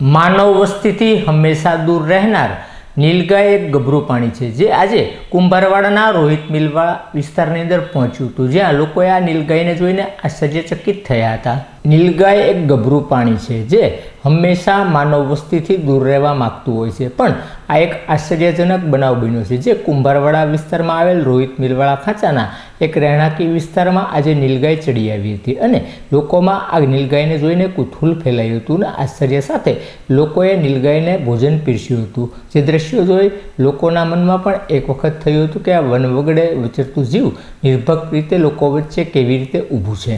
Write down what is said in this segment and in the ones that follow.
માનવ વસ્તીથી હંમેશા દૂર રહેનાર નીલગાય એક ગભરું પ્રાણી છે, જે આજે કુંભારવાડાના રોહિત મિલવાળા વિસ્તારની અંદર પહોંચ્યું હતું, જ્યાં લોકોએ આ નીલગાયને જોઈને આશ્ચર્યચકિત થયા હતા. નીલગાય એક ગભરું પ્રાણી છે, જે હંમેશા માનવ વસ્તીથી દૂર રહેવા માગતું હોય છે, પણ આ એક આશ્ચર્યજનક બનાવ બન્યો છે, જે કુંભારવાડા વિસ્તારમાં આવેલ રોહિત મિલવાળા ખાંચાના એક રહેણાંકી વિસ્તારમાં આજે નીલગાય ચડી આવી હતી અને લોકોમાં આ નીલગાયને જોઈને કુતૂહલ ફેલાયું હતું અને આશ્ચર્ય સાથે લોકોએ નીલગાયને ભોજન પીરસ્યું હતું. જે દ્રશ્યો જોઈ લોકોના મનમાં પણ એક વખત થયું હતું કે આ વન વગડે વિચરતું જીવ નિર્ભક રીતે લોકો વચ્ચે કેવી રીતે ઊભું છે.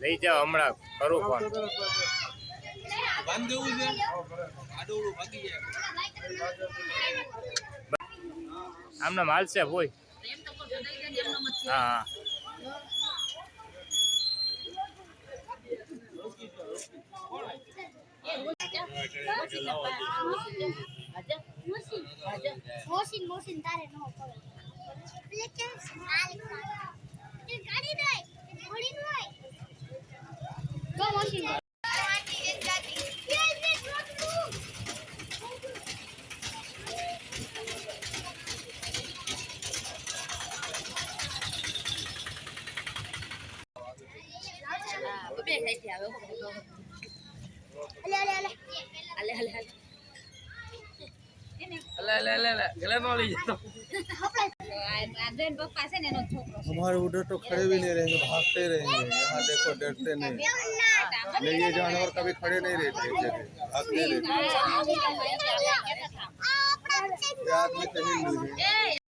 લઈ જાઓ હમણાં કરું ફોન. આમના માલ છે હોય. હા મોસીન તારે નો પડે એટલે કે ગાડી દે ઘોડી નો હોય તો મોસીન બે થઈ ગયા हमारे उधर तो खड़े भी नहीं रहेंगे, भागते रहेंगे. यहाँ देखो डरते नहीं. ये जानवर कभी खड़े नहीं रहते, भागते रहते. आदमी कहीं नहीं.